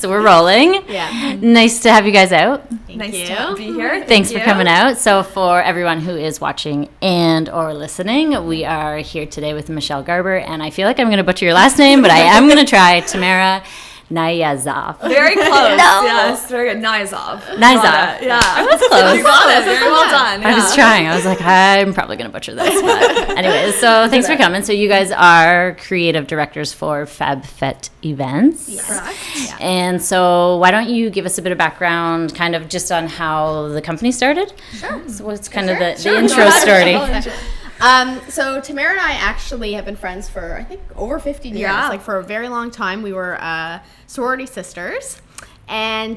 So we're rolling. Yeah. Nice to have you guys out. Nice to be here. Thanks for coming out. So for everyone who is watching and or listening, we are here today with Michelle Garber, and I feel like I'm going to butcher your last name, but I am going to try. Tamara Niyazov. Very close. No. Yes, very good. Niyazov. Yeah. I was close. You got it. Very well done. I was trying. I was like, I'm probably going to butcher this. But anyways, so thanks for coming. So you guys are creative directors for Fab Fete Events. Yes. Correct. Yeah. And so why don't you give us a bit of background kind of just on how the company started? Sure. So what's kind of the intro story? So Tamara and I actually have been friends for, I think, over 15 years. Yeah. Like, for a very long time. We were sorority sisters. And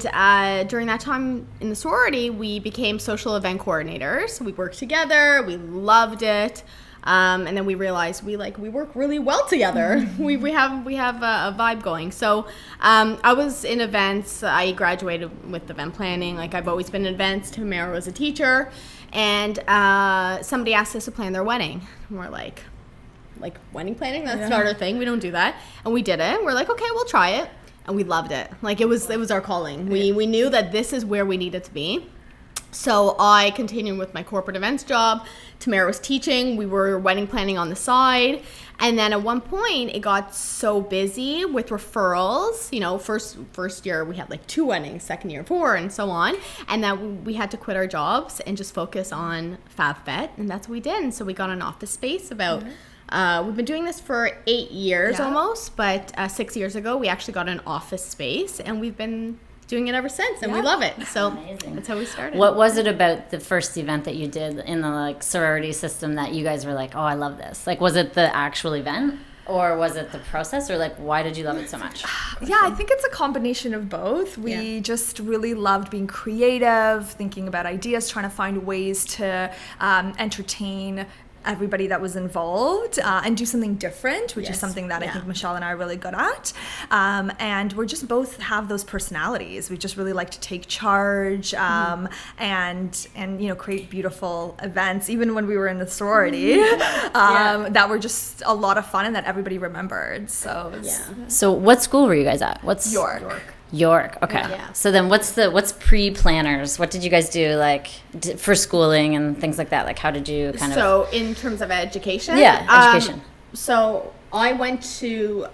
during that time in the sorority, we became social event coordinators. We worked together. We loved it. And then we realized we work really well together. We have a vibe going. So I was in events. I graduated with event planning. Like, I've always been in events. Tamara was a teacher. And somebody asked us to plan their wedding. And we're like wedding planning? That's not our thing. We don't do that. And we did it. We're like, okay, we'll try it. And we loved it. Like, it was our calling. We knew that this is where we needed to be. So I continued with my corporate events job. Tamara was teaching. We were wedding planning on the side. And then at one point, it got so busy with referrals. You know, first year we had like 2 weddings, second year 4, and so on. And that we had to quit our jobs and just focus on Fab Fete. And that's what we did. And so we got an office space about... we've been doing this for 8 years almost, but 6 years ago, we actually got an office space. And we've been... doing it ever since, and we love it. So amazing. That's how we started. What was it about the first event that you did in the sorority system that you guys were like, oh, I love this? Like, was it the actual event, or was it the process, or like, why did you love it so much? Yeah, I think it's a combination of both. We just really loved being creative, thinking about ideas, trying to find ways to entertain everybody that was involved and do something different, which is something that I think Michelle and I are really good at. And we're just both have those personalities. We just really like to take charge and you know, create beautiful events, even when we were in the sorority, that were just a lot of fun and that everybody remembered. So So what school were you guys at? What's York. Okay. Yeah. So then what's pre-planners? What did you guys do for schooling and things like that? Like, how did you kind of... So in terms of education? Yeah, education. So I went to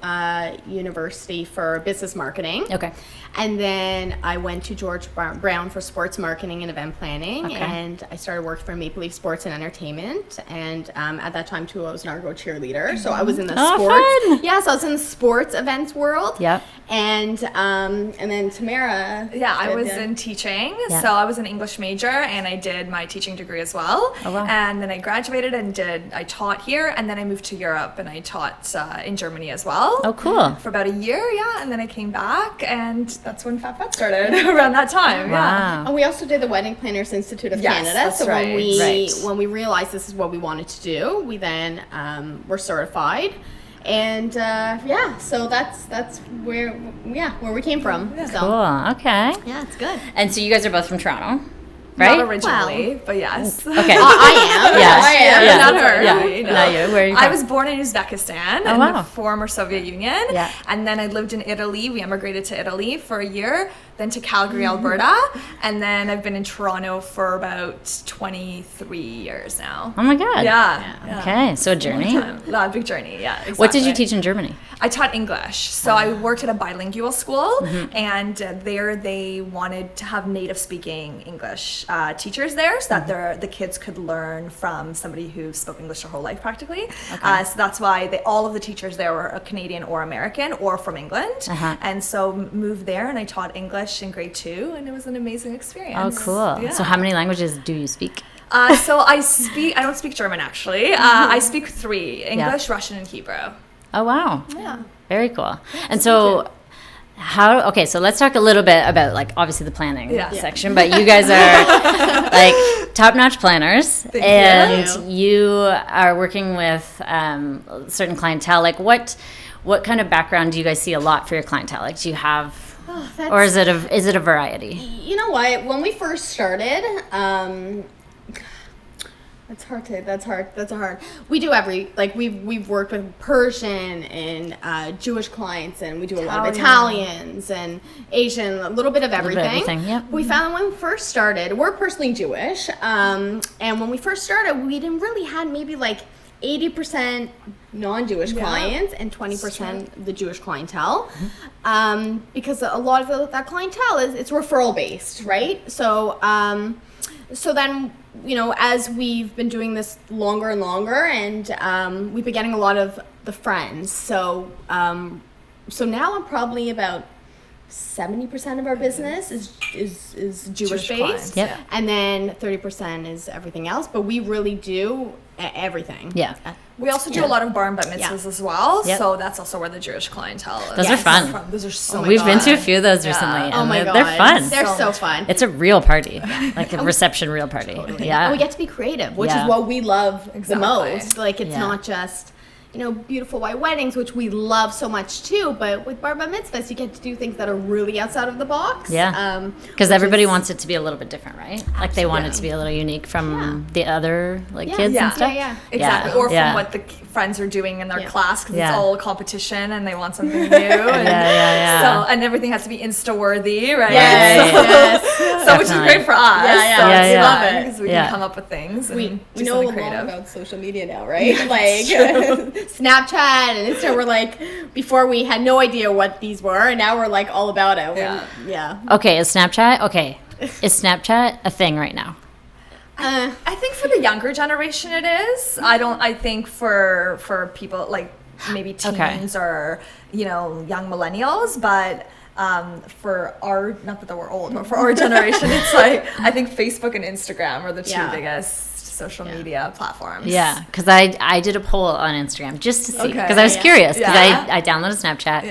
university for business marketing. Okay. And then I went to George Brown for sports marketing and event planning. Okay. And I started working for Maple Leaf Sports and Entertainment. And at that time, too, I was an Argo cheerleader. So I was in the sports. Fun. Yeah, so I was in the sports events world. Yep. And then Tamara. Yeah, I was in teaching. Yeah. So I was an English major, and I did my teaching degree as well. Oh, wow. And then I graduated and I taught here, and then I moved to Europe, and I taught in Germany as well. Oh, cool. For about a year, and then I came back, and that's when Fab Fete started around that time. Wow. And we also did the Wedding Planners Institute of Canada. That's so right. when we realized this is what we wanted to do, we then were certified. And so that's where we came from. Yeah. So, Cool. Okay. yeah, it's good. And so you guys are both from Toronto, right? Not originally, but yes. Okay. I am. Yes. I am. Yeah. Not her. Yeah. You know. Not you. Where are you from? I was born in Uzbekistan in the former Soviet Union. Yeah. And then I lived in Italy. We emigrated to Italy for a year, then to Calgary, Alberta. And then I've been in Toronto for about 23 years now. Oh my God. Yeah. Okay. So a journey. A big journey, yeah. Exactly. What did you teach in Germany? I taught English. So I worked at a bilingual school, and there they wanted to have native speaking English teachers there so that the kids could learn from somebody who spoke English their whole life practically. Okay. So that's why all of the teachers there were a Canadian or American or from England. And so moved there, and I taught English in grade 2, and it was an amazing experience. Oh, cool. Yeah. So how many languages do you speak? So I don't speak German actually. I speak 3, English, Russian, and Hebrew. Oh, wow. Yeah. Very cool. And so so let's talk a little bit about, like, obviously the planning section, but you guys are like top-notch planners. Thank you are working with certain clientele. Like, what kind of background do you guys see a lot for your clientele? Like, do you have or is it a variety? You know what? When we first started, That's hard. We do we've worked with Persian and Jewish clients, and we do a lot of Italians and Asian, a little bit of everything. Yep. We found when we first started, we're personally Jewish, and when we first started, we didn't really had maybe like 80% non-Jewish clients and 20% the Jewish clientele, because a lot of that clientele it's referral based, right? So then, as we've been doing this longer and longer, and we've been getting a lot of the friends. So now I'm probably about 70% of our business is Jewish based, and then 30% is everything else. But we really do everything. Yeah. We also do a lot of bar and bat mitzvahs as well, so that's also where the Jewish clientele is. Those are fun. Those are so We've been to a few of those recently, and they're fun. They're so fun. It's a real party, like a reception real party. Totally. Yeah. And we get to be creative, which is what we love the most. Like, it's not just beautiful white weddings, which we love so much too, but with bar bat mitzvahs, you get to do things that are really outside of the box. Yeah. Because everybody wants it to be a little bit different, right? Absolutely. Like they want it to be a little unique from the other kids and stuff. Yeah. Exactly. Or from what the friends are doing in their class, because it's all competition and they want something new. And So, and everything has to be Insta worthy, right? So which is great for us. We love it because we can come up with things. And we know a lot about social media now, right? Like Snapchat and Insta were like, before we had no idea what these were, and now we're like all about it. Okay, is Snapchat a thing right now? I think for the younger generation it is. I think for people like maybe teens or young millennials, but for our, not that we're old, but for our generation, it's like I think Facebook and Instagram are the two biggest social media platforms. Yeah, because I did a poll on Instagram just to see, because I was curious, because I downloaded Snapchat,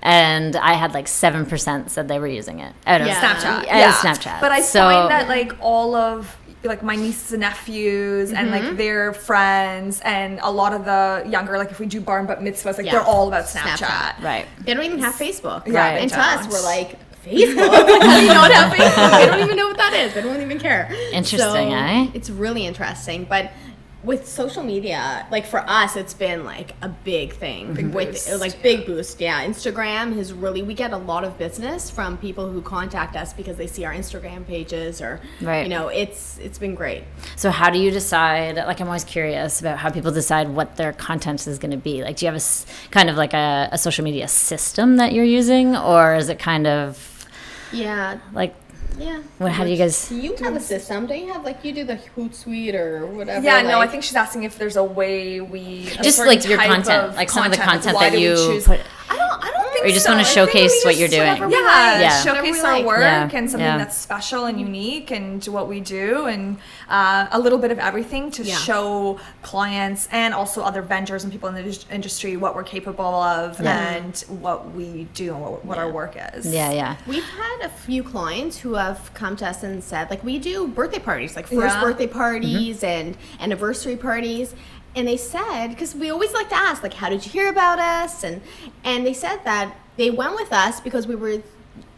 and I had like 7% said they were using it. Snapchat. Snapchat. But I find that like all of like my nieces and nephews and like their friends and a lot of the younger, like if we do bar and bat mitzvahs, like they're all about Snapchat. Right. They don't even have Facebook. Right. And to us, we're like, Facebook? Like, how do you not have Facebook? They don't even know what that is. They don't even care. Interesting, eh? It's really interesting. But with social media, like for us, it's been like a big thing. Big boost. Yeah. Instagram has really, we get a lot of business from people who contact us because they see our Instagram pages or, it's been great. So how do you decide, like I'm always curious about how people decide what their content is going to be. Like do you have a kind of like a social media system that you're using, or is it kind of... Like, how do you guys... You have a system. Don't you have, like, you do the Hootsuite or whatever? Yeah, no, I think she's asking if there's a way we... Just, like, your content. Like, some of the content that you put... I don't think so. Or you just want to showcase what you're doing. Showcase our work and something that's special and unique and what we do, and a little bit of everything to show clients and also other vendors and people in the industry what we're capable of and what we do and what our work is. We've had a few clients who have come to us and said, like, we do birthday parties, like first birthday parties and anniversary parties. And they said, because we always like to ask, like, how did you hear about us? And they said that they went with us because we were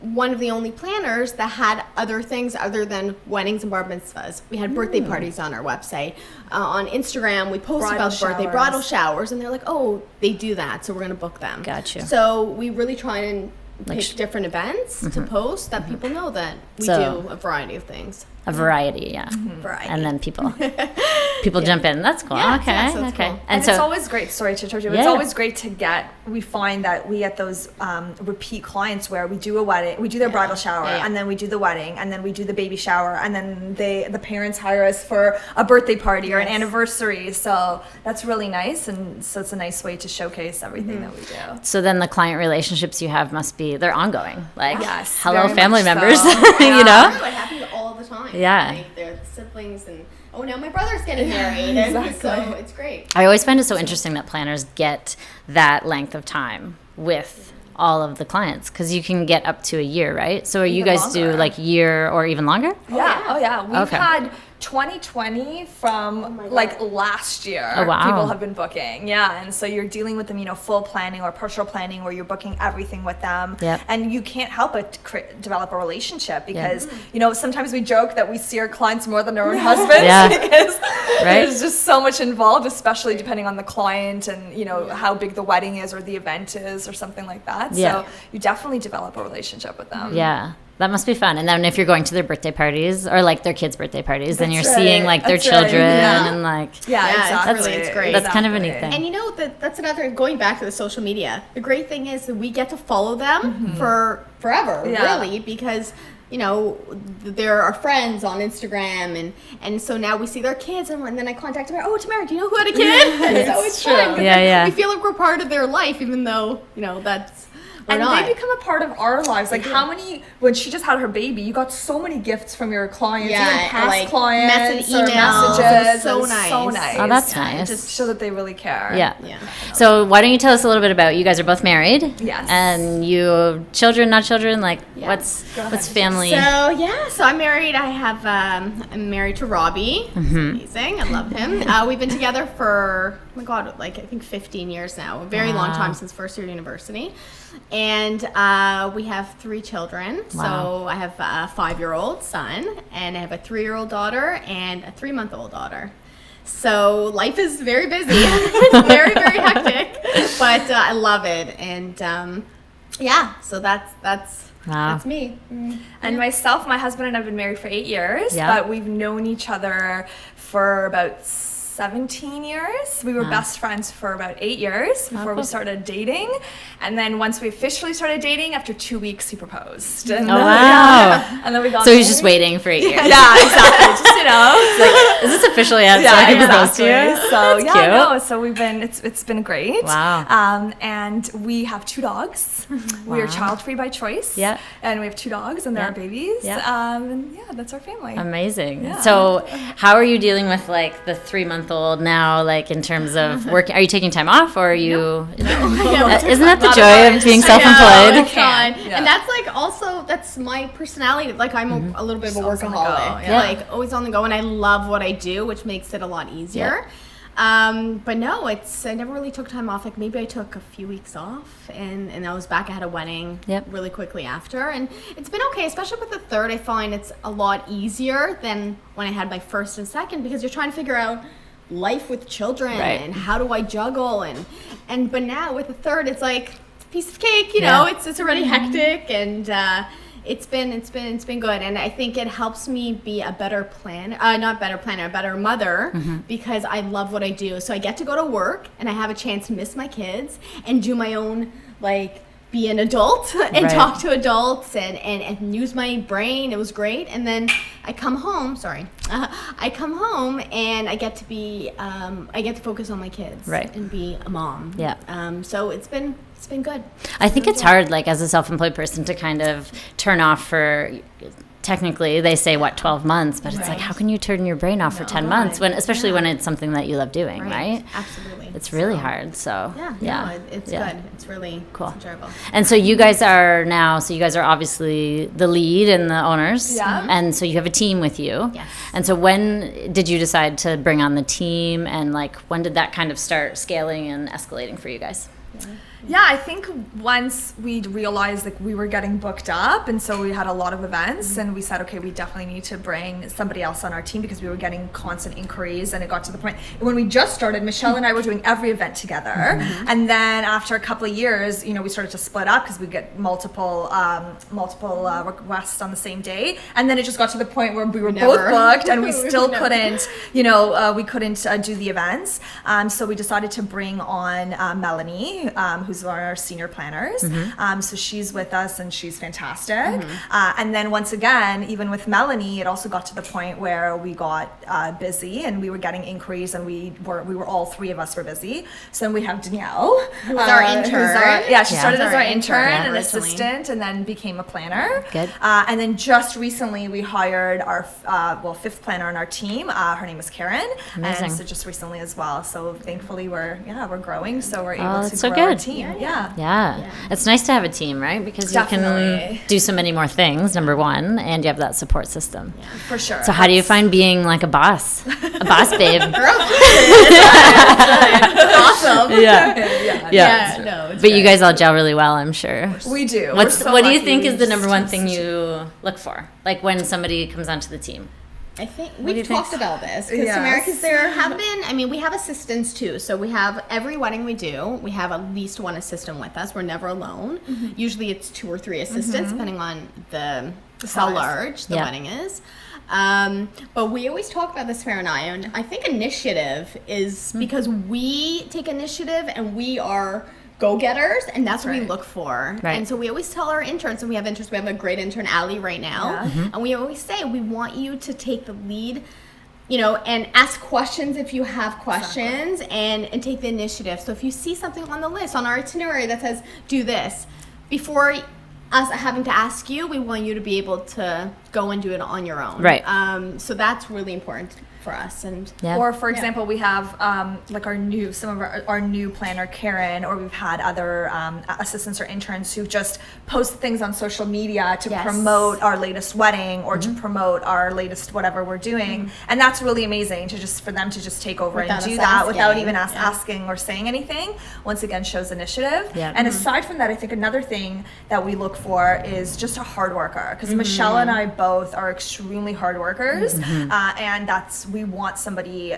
one of the only planners that had other things other than weddings and bar mitzvahs. We had birthday parties on our website. On Instagram, we post about bridal showers. And they're like, oh, they do that, so we're going to book them. Gotcha. So we really try and pick different events to post that people know that we do a variety of things. A variety, Variety. And then people jump in. That's cool. Okay. Cool. And so, it's always great. Sorry to interrupt you. It's always great to get. We find that we get those repeat clients where we do a wedding, we do their bridal shower, and then we do the wedding, and then we do the baby shower, and then the parents hire us for a birthday party or an anniversary. So that's really nice, and so it's a nice way to showcase everything that we do. So then the client relationships you have must be, they're ongoing. Like, yes, hello, family members. So. You know, it happens all the time. Yeah. Like, they're the siblings and, oh, now my brother's getting married. And so it's great. I always find it so interesting that planners get that length of time with all of the clients, because you can get up to a year, right? So you guys do like year or even longer? Yeah. We've had 2020 from last year. Oh, wow. People have been booking. And so you're dealing with them, full planning or partial planning, where you're booking everything with them. And you can't help but develop a relationship because sometimes we joke that we see our clients more than our own husbands because right? There's just so much involved, especially depending on the client and, you know, how big the wedding is or the event is or something like that. Yeah. So you definitely develop a relationship with them. Yeah. That must be fun. And then if you're going to their birthday parties or like their kids' birthday parties, then you're That's seeing right. like their That's right. children Yeah. and like Yeah, exactly. It's great. That's kind of a neat thing. And you know that's another, going back to the social media. The great thing is that we get to follow them for forever, really, because you know they're our friends on Instagram, and so now we see their kids, and then I contact them. Oh, Tamara, do you know who had a kid? So it's fun. 'Cause Yeah. We feel like we're part of their life, even though you know that's. And they become a part of our lives. Like how many, when she just had her baby, you got so many gifts from your clients, even past like clients, emails. messages. So It was so nice. Oh, that's nice. Just show that they really care. Yeah. So why don't you tell us a little bit about, you guys are both married. Yes. And you, children, not children, like what's family? So I'm married. I have I'm married to Robbie. He's amazing. I love him. We've been together for, oh my God, like I think 15 years now. A very long time, since first year university. And we have 3 children. Wow. So I have a 5-year-old son, and I have a 3-year-old daughter and a 3-month-old daughter. So life is very busy. It's very, very hectic, but I love it. And so that's me. And myself, my husband and I have been married for 8 years, Yeah. but we've known each other for about 17 years. We were best friends for about 8 years before we started dating. And then once we officially started dating, after 2 weeks, he proposed. And wow. And then we got So he's married. just waiting for 8 years. Yeah, exactly. Just, you know. It's like, is this officially out so I can propose to you? So That's cute. so we've been, it's been great. Wow. And we have 2 dogs. We are child free by choice. Yeah. And we have 2 dogs and they're our babies. Yeah. And that's our family. Amazing. Yeah. So how are you dealing with like the 3-month-old now, like in terms of working? Are you taking time off or are you, isn't that the joy of being self-employed? And that's like also, that's my personality. Like I'm a little bit of a Always on the workaholic. go, Like always on the go, and I love what I do, which makes it a lot easier. But no, I never really took time off. Like maybe I took a few weeks off and I was back. I had a wedding really quickly after, and it's been okay, especially with the third. I find it's a lot easier than when I had my first and second, because you're trying to figure out life with children and how do I juggle, but now with the third, it's like it's a piece of cake, you know. It's already hectic, and it's been good, and I think it helps me be a better a better mother, because I love what I do. So I get to go to work and I have a chance to miss my kids and do my own, like, be an adult and talk to adults and use my brain. It was great. And then I come home, and I get to be, I get to focus on my kids and be a mom. Yeah. So it's been good. I think it's hard, like as a self-employed person, to kind of turn off for, technically they say 12 months, but it's like, how can you turn your brain off for 10 months when, especially when it's something that you love doing, right? Absolutely. It's really hard. So it's good. It's really cool. It's enjoyable. And so you guys are obviously the lead and the owners. Yeah. And so you have a team with you. Yes. And so when did you decide to bring on the team, and like when did that kind of start scaling and escalating for you guys? Yeah, I think once we realized like we were getting booked up, and so we had a lot of events, and we said, okay, we definitely need to bring somebody else on our team, because we were getting constant inquiries, and it got to the point when we just started, Michelle and I were doing every event together, and then after a couple of years, you know, we started to split up because we get multiple requests on the same day, and then it just got to the point where we were both booked, and we still couldn't, you know, do the events. So we decided to bring on Melanie, who's one of our senior planners. So she's with us, and she's fantastic. And then once again, even with Melanie, it also got to the point where we got busy, and we were getting inquiries, and we were all 3 of us were busy. So then we have Danielle, who's our intern. She started as our intern and originally. assistant, and then became a planner. Good. And then just recently we hired our 5th planner on our team. Her name is Karen. Amazing. And so just recently as well. So thankfully we're growing, so we're able to that's so grow our good. team. Yeah. It's nice to have a team, right? Because Definitely. you can do so many more things, number one, and you have that support system. For sure. So how do you find being like a boss babe? Awesome. Yeah. But you guys all gel really well, I'm sure. We do. What do you think is the number one thing you look for? Like when somebody comes onto the team? I think we've talked about this because Tamara, because there have been, I mean, we have assistants too. So we have every wedding we do, we have at least one assistant with us. We're never alone. Usually it's 2 or 3 assistants, depending on how large the wedding is. But we always talk about this, Tamara and I think initiative is because we take initiative and we are go-getters, and that's what we look for. And so we always tell our interns, and we have interns, we have a great intern, Allie, right now, and we always say, we want you to take the lead, you know, and ask questions if you have questions, and take the initiative. So if you see something on the list, on our itinerary that says, do this, before us having to ask you, we want you to be able to go and do it on your own. So that's really important for us. And or for example, we have like some of our new planner, Karen, or we've had other assistants or interns who just post things on social media to promote our latest wedding or to promote our latest whatever we're doing, and that's really amazing for them to just take over and do that without even asking or saying anything. Once again, shows initiative. And aside from that, I think another thing that we look for is just a hard worker, because Michelle and I both are extremely hard workers, and we want somebody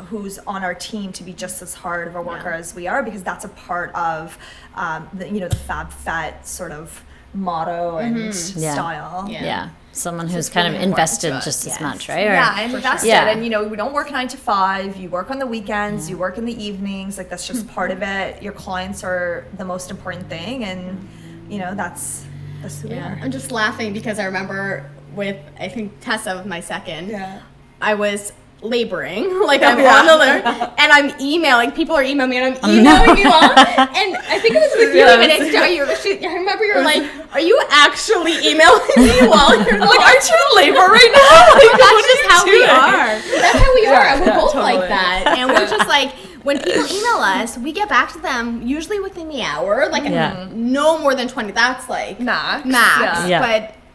who's on our team to be just as hard of a worker as we are, because that's a part of the Fab Fete sort of motto and style. Someone who's kind of invested just as much, right? Invested. And we don't work 9 to 5. You work on the weekends. You work in the evenings. Like, that's just part of it. Your clients are the most important thing, and that's who we are. I'm just laughing because I remember with, I think, Tessa, with my second, I was laboring, like I'm on the learn, and I'm emailing, people are emailing me, and I'm emailing you all, and I think it was with you, and I remember you were like, are you actually emailing me while you're like, aren't you in labor right now? Like, that's just how we are. That's how we are, and we're both totally like that, and we're just like, when people email us, we get back to them usually within the hour, like no more than 20, that's like max.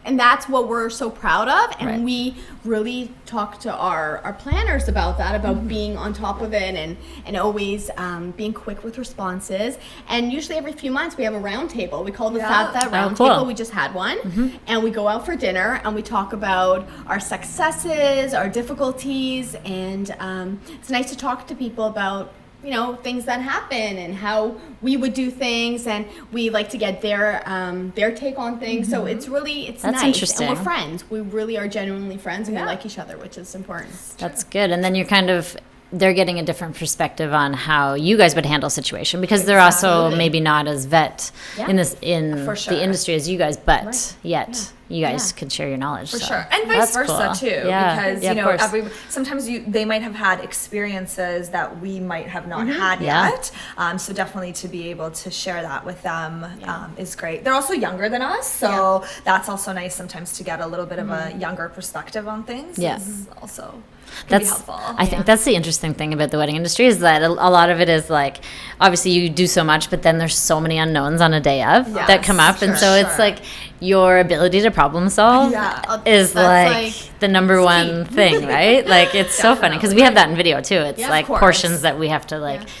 And that's what we're so proud of, and we really talk to our planners about that, about being on top of it, and always being quick with responses. And usually every few months we have a round table. We call it the Fab Fete round table. We just had one, and we go out for dinner and we talk about our successes, our difficulties, and it's nice to talk to people about things that happen and how we would do things, and we like to get their take on things. So it's That's nice. Interesting. And we're friends. We really are genuinely friends, and we like each other, which is important. That's good. And then they're getting a different perspective on how you guys would handle a situation, because they're also maybe not as vet in the industry as you guys, but you guys can share your knowledge. For sure. And vice versa too, because sometimes they might have had experiences that we might have not had yet. So definitely to be able to share that with them is great. They're also younger than us, so that's also nice sometimes to get a little bit of a younger perspective on things. Is also be helpful. I think that's the interesting thing about the wedding industry, is that a lot of it is like, obviously you do so much, but then there's so many unknowns on a day of that come up, and so it's like your ability to problem solve is like the number one thing, right? Like, it's so funny because we have that in video too. It's like portions that we have to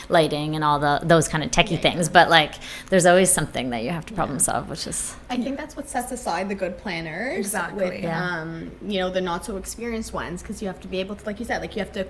lighting and all those kind of techie things, but like there's always something that you have to problem solve, which is I think that's what sets aside the good planners with the not so experienced ones, because you have to be able to, like you said, like you have to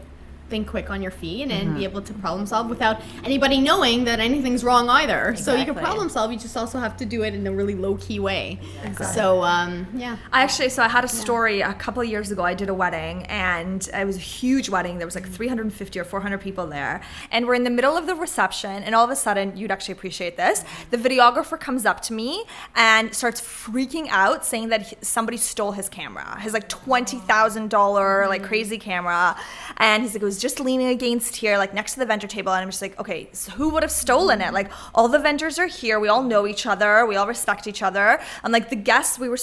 think quick on your feet and be able to problem solve without anybody knowing that anything's wrong either. Exactly. So you can problem solve, you just also have to do it in a really low-key way. Exactly. So I had a story a couple of years ago. I did a wedding, and it was a huge wedding. There was like 350 or 400 people there, and we're in the middle of the reception, and all of a sudden, you'd actually appreciate this, the videographer comes up to me and starts freaking out, saying that somebody stole his camera, his like $20,000 like crazy camera, and he's like, it was just leaning against here, like next to the vendor table. And I'm just like, okay, so who would have stolen it? Like, all the vendors are here. We all know each other. We all respect each other. And like the guests, we were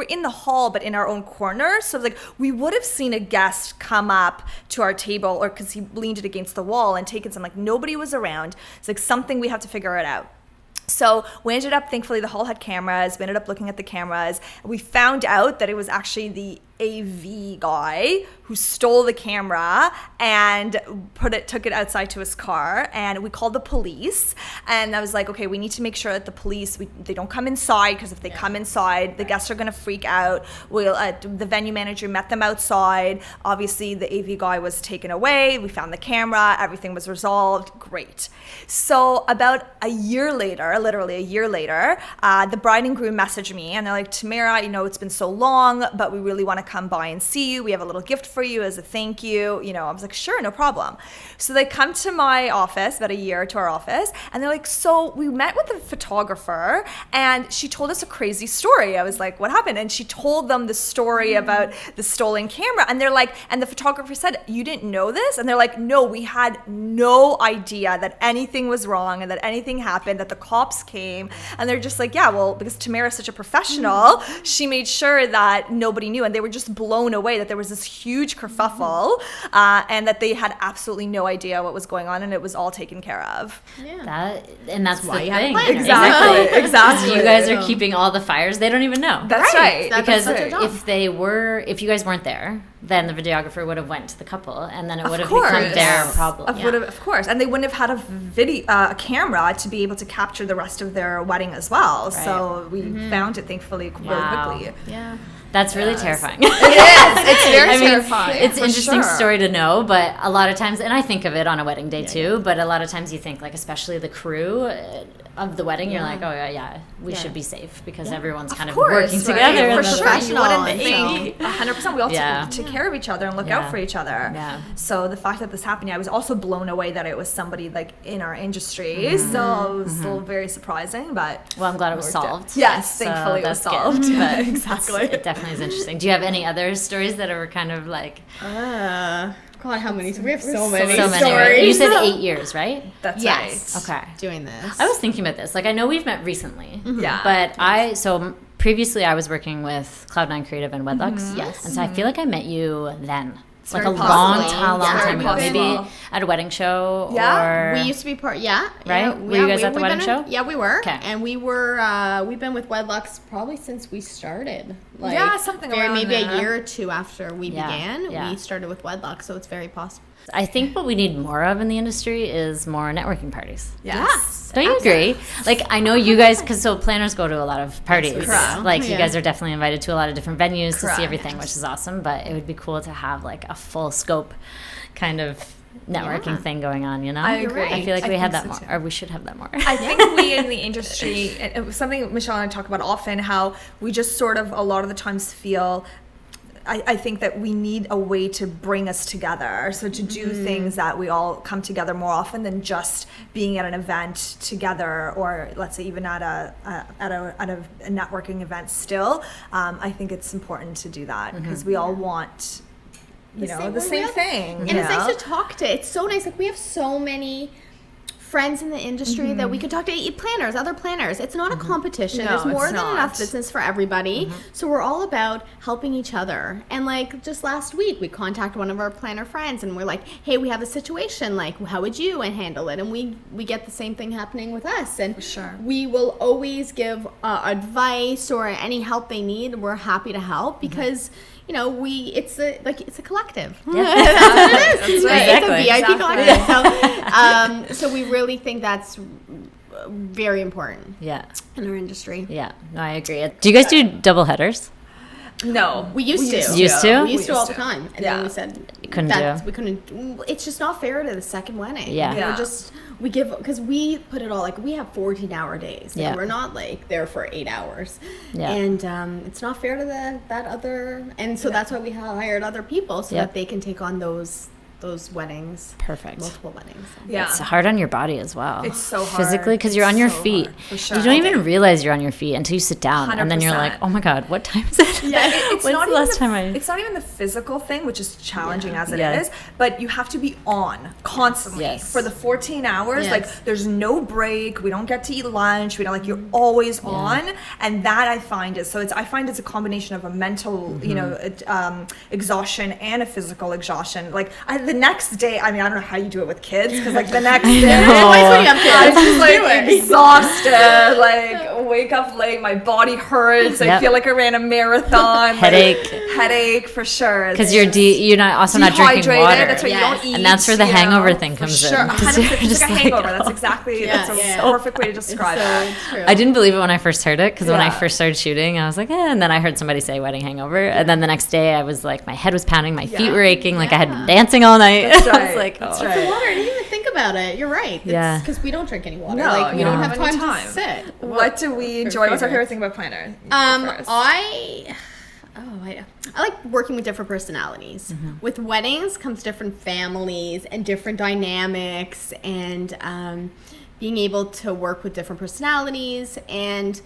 in the hall, but in our own corner. So like we would have seen a guest come up to our table, or because he leaned it against the wall and taken some, like nobody was around. It's like something we have to figure it out. So we ended up, thankfully the hall had cameras. We ended up looking at the cameras. We found out that it was actually the AV guy who stole the camera and took it outside to his car, and we called the police. And I was like, okay, we need to make sure that the police they don't come inside, because if they come inside, the guests are going to freak out. The venue manager met them outside. Obviously, the AV guy was taken away. We found the camera. Everything was resolved. Great. So about a year later, literally a year later, the bride and groom messaged me, and they're like, Tamara, it's been so long, but we really want to come by and see you. We have a little gift for you as a thank you. I was like, sure, no problem. So they come to my office, about a year to our office, and they're like, so we met with a photographer, and she told us a crazy story. I was like, what happened? And she told them the story about the stolen camera, and they're like, and the photographer said, you didn't know this? And they're like, no, we had no idea that anything was wrong and that anything happened, that the cops came. And they're just like, yeah, well, because Tamara's such a professional, she made sure that nobody knew, and they were just blown away that there was this huge kerfuffle, and that they had absolutely no idea what was going on, and it was all taken care of. Yeah. That's why you have have Exactly. You guys are keeping all the fires. They don't even know. That's right. Because if you guys weren't there, then the videographer would have went to the couple, and then it would have become their problem. Of course. And they wouldn't have had a camera to be able to capture the rest of their wedding as well. Right. So we found it, thankfully, really quickly. Yeah. That's really terrifying. It is. It's very terrifying. It's an interesting story to know, but a lot of times, and I think of it on a wedding day too, but a lot of times you think, like, especially the crew of the wedding, you're like, oh, we should be safe, because everyone's kind of working together. For sure. You wouldn't think. 100%. We all take care of each other and look out for each other. Yeah. So the fact that this happened, I was also blown away that it was somebody, like, in our industry. So it was still very surprising, but... Well, I'm glad it was solved. Yes, thankfully it was solved. But exactly. It definitely is interesting. Do you have any other stories that are kind of like... God, how many? We have so many stories. Right? You said 8 years, right? That's right. Okay. Doing this. I was thinking about this. Like, I know we've met recently. Yeah. But previously I was working with Cloud9 Creative and Wedlux. Yes. And so I feel like I met you then. It's like a Very long possible. time ago. Maybe at a wedding show. Yeah. Or... We used to be part. Yeah. Right? Were you guys at the wedding show? Yeah, we were. Okay. And we've been with Wedlux probably since we started. Like, something around maybe there. A year or two after we began. Yeah. We started with Wedlux, so it's very possible. I think what we need more of in the industry is more networking parties. Yes. Don't you agree? Like, I know you guys, because planners go to a lot of parties. Correct. Like, you guys are definitely invited to a lot of different venues to Correct. see everything, which is awesome. But it would be cool to have, like, a full scope kind of networking thing going on, I agree. I feel like we had that more, too. or we should have that more. I think we in the industry, it was something Michelle and I talk about often, how we just sort of a lot of the times feel... I think that we need a way to bring us together. So to do things that we all come together more often than just being at an event together, or let's say even at a networking event still. I think it's important to do that because we all want, the same thing. And it's nice to talk to. It's so nice. Like, we have so many friends in the industry that we could talk to, other planners. It's not a competition. No, There's more it's than not. enough business for everybody. So we're all about helping each other. And like just last week, we contacted one of our planner friends and we're like, hey, we have a situation. Like, how would you handle it? And we get the same thing happening with us. And we will always give advice or any help they need. We're happy to help because it's a collective. Yeah. That's what it is. Exactly. It's a VIP collective. So we really think that's very important. Yeah. In our industry. Yeah. No, I agree. Do you guys do double headers? No, we used to. Used to? We used to all the time, and then we said we couldn't. It's just not fair to the second wedding. Yeah. We give because we put it all like we have 14-hour days. Like, Yeah. we're not like there for 8 hours. Yeah. And it's not fair to that other. And so that's why we hired other people so that they can take on those weddings. Perfect. Multiple weddings. So. Yeah. It's hard on your body as well. It's so hard. Physically, because you're on your feet. For sure. You don't even realize you're on your feet until you sit down. And then you're 100%. like, oh my God, what time is it? Yeah, it's When's not the last time It's not even the physical thing, which is challenging as it Yeah. is, but you have to be on constantly for the 14 hours. Yes. Like, there's no break. We don't get to eat lunch. We don't you're always on, and that I find is I find it's a combination of a mental, exhaustion and a physical exhaustion. Like, the next day, I mean, I don't know how you do it with kids, because like the next day, I'm just like exhausted, like wake up late, my body hurts, I feel like I ran a marathon. Headache for sure. Because you're not drinking water. That's why you don't eat. And that's where the hangover thing comes in. 100%, it's like a hangover. That's exactly, that's a perfect way to describe it. True. I didn't believe it when I first heard it, because when I first started shooting, I was like, and then I heard somebody say wedding hangover, and then the next day I was like, my head was pounding, my feet were aching, like I had been dancing all night. That's right. I was like, that's The water, I didn't even think about it. You're right. Yeah. Because we don't drink any water. No, like we don't have any time to sit. What do we enjoy? What's our favorite thing about Planner? I like working with different personalities. With weddings comes different families and different dynamics, and being able to work with different personalities. And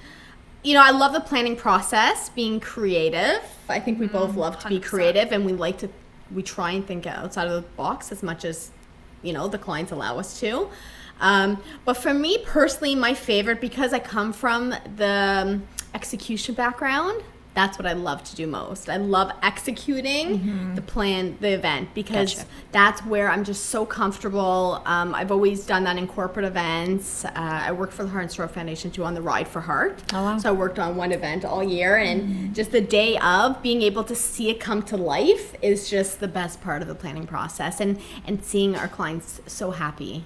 I love the planning process, being creative. I think we both love to be 100%. creative, and we try and think outside of the box as much as the clients allow us to. But for me personally, my favorite, because I come from the execution background, that's what I love to do most. I love executing the event, because that's where I'm just so comfortable. I've always done that in corporate events. I worked for the Heart and Stroke Foundation too on the Ride for Heart. Oh, wow. So I worked on one event all year, and just the day of being able to see it come to life is just the best part of the planning process, and seeing our clients so happy.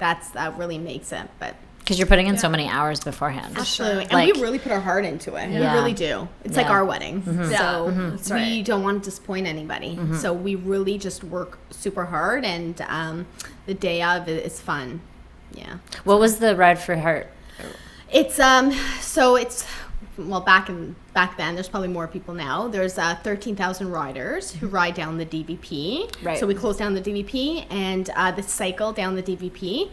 That really makes it. But because you're putting in so many hours beforehand. absolutely, and Like- we really put our heart into it. Yeah. We really do. It's like Yeah. our wedding, so That's we right. don't want to disappoint anybody. So we really just work super hard, and the day of is fun. Yeah, What was the Ride for Heart? it's back then. There's probably more people now. There's 13,000 riders who ride down the DVP. Right. So we close down the DVP and the cycle down the DVP.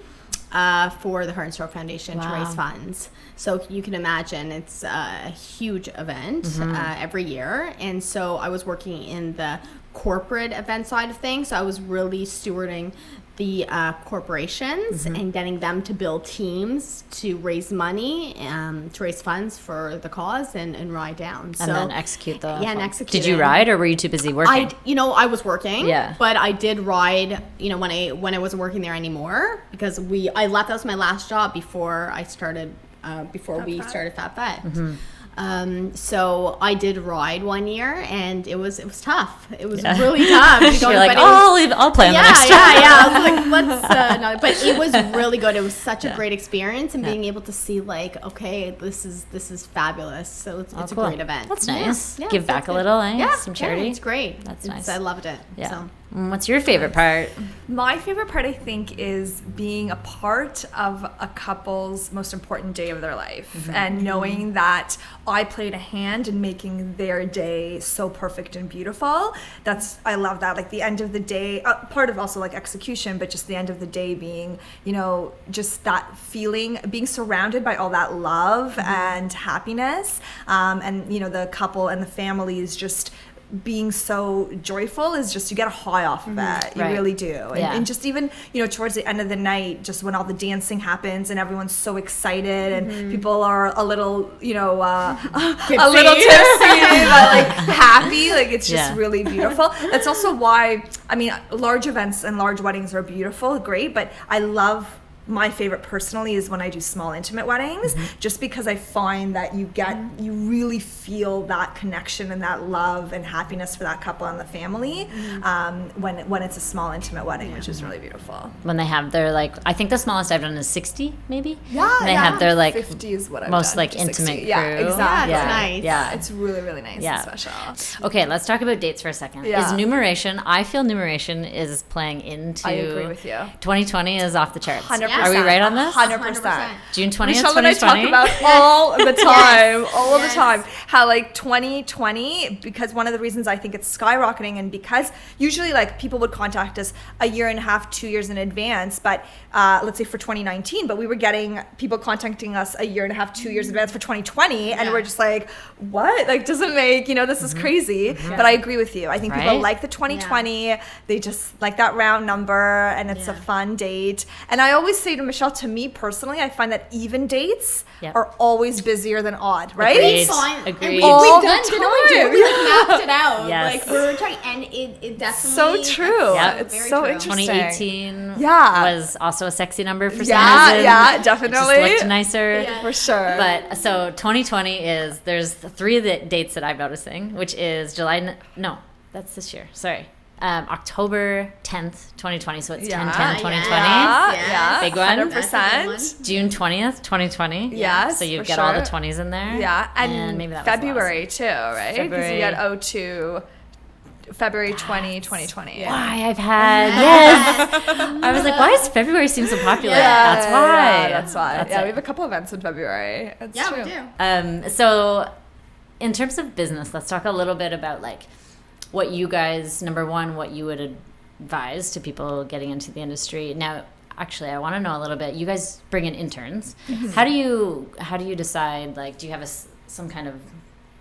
For the Heart and Stroke Foundation to raise funds. So you can imagine it's a huge event every year. And so I was working in the corporate event side of things. So I was really stewarding the corporations and getting them to build teams to raise money, to raise funds for the cause and ride down. And then execute the and execute Did you it. ride, or were you too busy working? I was working. Yeah. But I did ride, when I wasn't working there anymore, because I left. That was my last job before I started. Before we started Fab Fete. So I did ride one year, and it was tough. It was really tough. You're like, I'll plan the next job. I was like, let's no. But it was really good. It was such a great experience, and being able to see like, okay, this is fabulous. So it's a Cool. great event. That's nice. Yeah, Give so back it's a good. little, eh? Yeah, Some charity. it's great. That's nice. I loved it. Yeah. So. What's your favorite part? My favorite part, I think, is being a part of a couple's most important day of their life, and knowing that I played a hand in making their day so perfect and beautiful. I love that. Like the end of the day, part of also like execution, but just the end of the day being, just that feeling, being surrounded by all that love and happiness, and the couple and the family is just being so joyful, is just, you get a high off of that. You Right. really do. And just even, towards the end of the night, just when all the dancing happens and everyone's so excited and people are a little, a little tipsy, but like happy, like it's just really beautiful. That's also why, large events and large weddings are beautiful, great, but I love, my favorite personally is when I do small intimate weddings, just because I find that you really feel that connection and that love and happiness for that couple and the family when it's a small intimate wedding, which is really beautiful. When they have their I think the smallest I've done is 60, maybe. Yeah, And they have their 50 is what I've most done, like 60. intimate crew. Yeah, exactly. Yeah, it's nice. Yeah. It's really, really nice Yeah. and special. Okay, let's talk about dates for a second. Yeah. Is numeration? I feel numeration is playing into. I agree with you. 2020 is off the charts. 100%. Are we right on this? 100%. June 20th, Michelle and I 2020. talk about all the time, all Yes. the time, how 2020, because one of the reasons I think it's skyrocketing, and because usually people would contact us a year and a half, 2 years in advance, but let's say for 2019, but we were getting people contacting us a year and a half, 2 years in advance for 2020, and we're just like, what? Doesn't make, this is crazy. But I agree with you. I think people Right? like the 2020, they just like that round number, and it's a fun date. And I always say to Michelle, to me personally, I find that even dates Yep. are always busier than odd, right? Agreed. Fine. Agreed. And we've All done, the didn't we do? time. We like mapped it out. Yes. Like we were trying, and it So definitely. true. Yep. It's Very so true. interesting. 2018 Yeah. was also a sexy number for some Yeah, reason. yeah, It definitely. just looked nicer. Yeah. For sure. But so 2020 there's 3 dates that I'm noticing, which is that's this year. Sorry. October 10th, 2020. So it's 10/10/2020. Yeah. Big one. 100%. June 20th, 2020. Yes, So you for get all the sure. 20s in there. Yeah, and maybe that was February too, right? Because February. you had 02, February 2020. Why I've had, yes. I was like, why does February seem so popular? That's why. That's why. That's Yeah, it. we have a couple events in February. That's Yeah, true. we do. So in terms of business, let's talk a little bit about like what you guys, number one, what you would advise to people getting into the industry. Now, actually, I want to know a little bit. You guys bring in interns. Mm-hmm. How do you decide, like, do you have some kind of,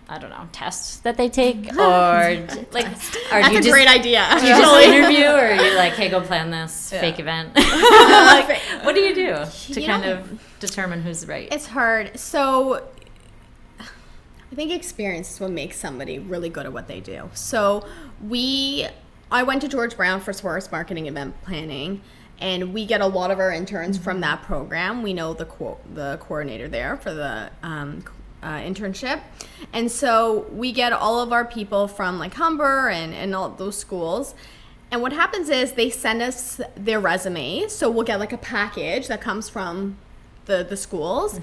I don't know, test that they take, or like, or That's do you a just, great idea. do you just interview, or are you like, hey, go plan this fake event? Like, what do you do to You kind know, of determine who's right? It's hard. So I think experience is what makes somebody really good at what they do. So I went to George Brown for sports marketing event planning, and we get a lot of our interns from that program. We know the coordinator there for the internship, and so we get all of our people from like Humber and all those schools. And what happens is they send us their resumes, so we'll get like a package that comes from the schools,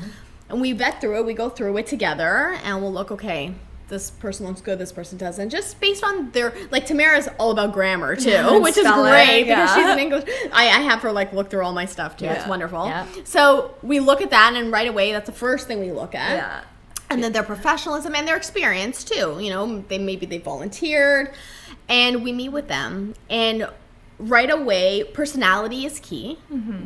and we vet through it. We go through it together, and we'll look, okay, this person looks good, this person doesn't, just based on their, like, Tamara's all about grammar too, which is spelling, great because yeah. she's an English. I have her like look through all my stuff too. It's wonderful. Yeah. So we look at that, and right away that's the first thing we look at. Yeah. And then their professionalism and their experience too. You know, they volunteered, and we meet with them. And right away, personality is key.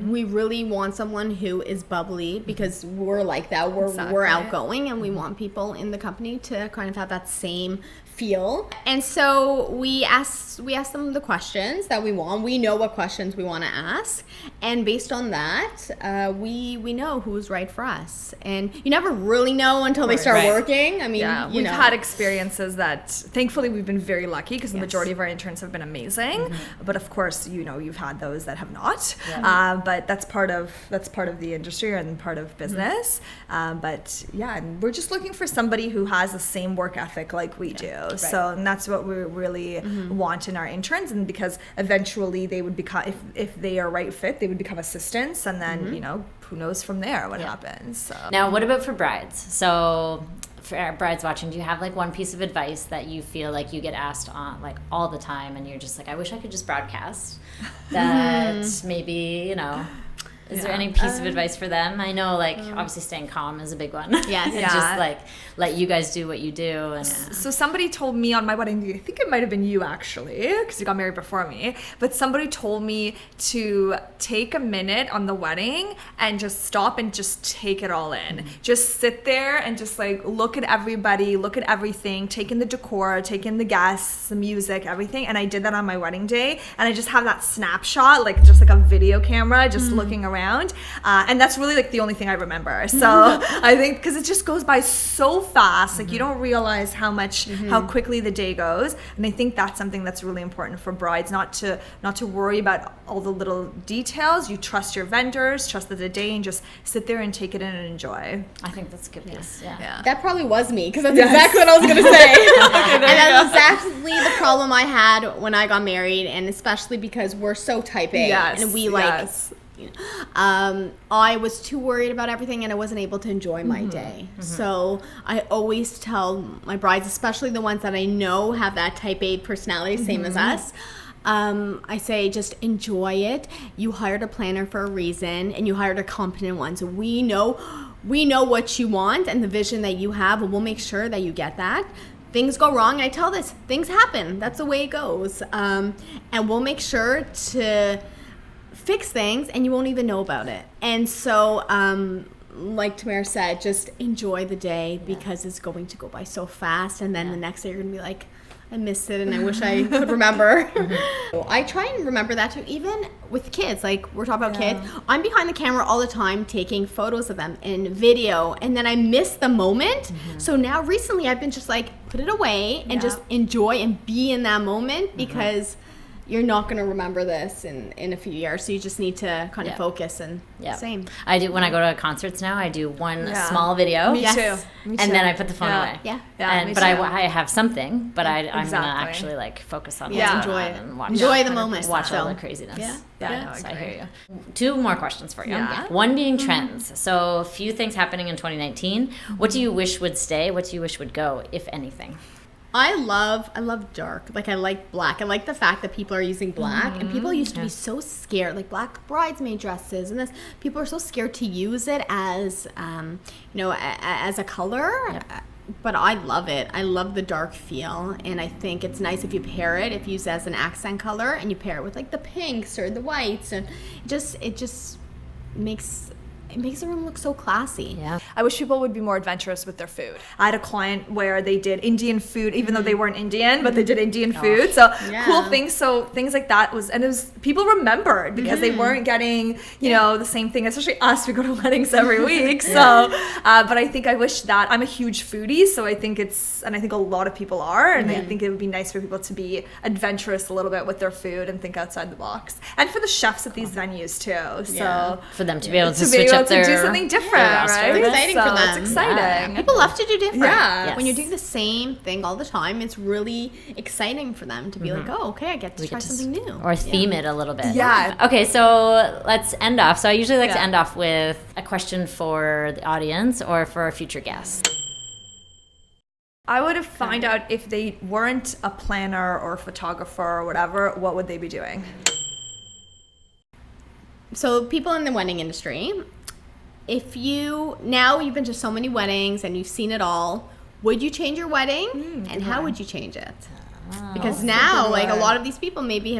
We really want someone who is bubbly, because we're like that. We're Exactly. outgoing, and we want people in the company to kind of have that same feel. And so we ask them the questions that we want. We know what questions we want to ask, and based on that, we know who's right for us. And you never really know until they start Right. working. I mean, Yeah, you we've know. had experiences that thankfully we've been very lucky, because the majority of our interns have been amazing. But of course, you've had those that have not. But that's part of the industry and part of business. But yeah, and we're just looking for somebody who has the same work ethic like we do. So, and that's what we really want in our interns, and because eventually they would become, if they are right fit, they would become assistants, and then who knows from there what happens. So. Now, what about for brides? So, for our brides watching, do you have like one piece of advice that you feel like you get asked on like all the time, and you're just like, I wish I could just broadcast that? Maybe, is there any piece of advice for them? I know, like, obviously staying calm is a big one. Yes. And Yeah. just like let you guys do what you do. And So somebody told me on my wedding day, I think it might have been you actually, because you got married before me, but somebody told me to take a minute on the wedding and just stop and just take it all in. Just sit there and just like look at everybody, look at everything, take in the decor, take in the guests, the music, everything. And I did that on my wedding day, and I just have that snapshot, like just like a video camera, just looking around. And that's really like the only thing I remember. So I think because it just goes by so fast, like you don't realize how quickly the day goes. And I think that's something that's really important for brides, not to worry about all the little details. You trust your vendors, trust the day, and just sit there and take it in and enjoy. I think that's a good piece. Yeah. That probably was me, because that's exactly what I was going to say. And that's exactly the problem I had when I got married, and especially because we're so type A. And we like, I was too worried about everything, and I wasn't able to enjoy my day. So I always tell my brides, especially the ones that I know have that type A personality, same as us, I say just enjoy it. You hired a planner for a reason, and you hired a competent one. So we know what you want and the vision that you have, and we'll make sure that you get that. Things go wrong, and I tell this, things happen. That's the way it goes. And we'll make sure to fix things, and you won't even know about it. And so, like Tamara said, just enjoy the day, because it's going to go by so fast. And then the next day you're going to be like, I missed it and I wish I could remember. I try and remember that too, even with kids. Like, we're talking about kids. I'm behind the camera all the time taking photos of them and video, and then I miss the moment. So now recently I've been just like, put it away and just enjoy and be in that moment, because you're not going to remember this in a few years. So you just need to kind of focus and same. I do, when I go to concerts now, I do one small video. Me too. And then I put the phone away. But I have something, but I'm going to actually like focus on enjoy it. And watch enjoy the moment. Watch all the craziness. I hear you. 2 more questions for you. One being trends. So a few things happening in 2019. What do you wish would stay? What do you wish would go, if anything? I love dark. Like, I like black. I like the fact that people are using black. And people used to be so scared, like black bridesmaid dresses and this. People are so scared to use it as, as a color. But I love it. I love the dark feel. And I think it's nice if you pair it, if you use it as an accent color, and you pair it with like the pinks or the whites. And it just makes the room look so classy. I wish people would be more adventurous with their food. I had a client where they did Indian food, even though they weren't Indian, but they did Indian food. So cool things. So things like that people remembered, because they weren't getting, the same thing, especially us, we go to weddings every week. So, but I think I wish that, I'm a huge foodie. So I think I think a lot of people are, and I think it would be nice for people to be adventurous a little bit with their food and think outside the box. And for the chefs at these venues too. So for them to be able to switch up to do something different, right? It's exciting for them. It's exciting. People love to do different. Yes. When you're doing the same thing all the time, it's really exciting for them to be like, oh, okay, I get to try something new. Or theme it a little bit. Yeah. Okay, so let's end off. So I usually like to end off with a question for the audience or for a future guest. I would have find out, if they weren't a planner or a photographer or whatever, what would they be doing? So people in the wedding industry, now you've been to so many weddings and you've seen it all, would you change your wedding? And how would you change it? Because now, like, a lot of these people maybe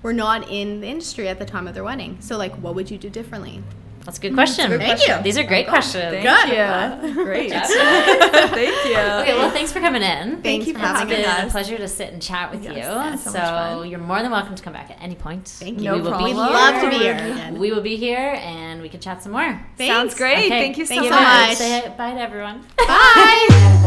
were not in the industry at the time of their wedding. So, like, what would you do differently? That's a good question. Thank you. These are great questions. Thank you. Great. Thank you. Okay, well, thanks for coming in. Thank you for having It's us. been a pleasure to sit and chat with you. so much fun. You're more than welcome to come back at any point. Thank you. No problem. We'd love to be here. We will be here, and we can chat some more. Thanks. Sounds great. Okay. Thank you so Thank you much. so much. Say bye to everyone. Bye.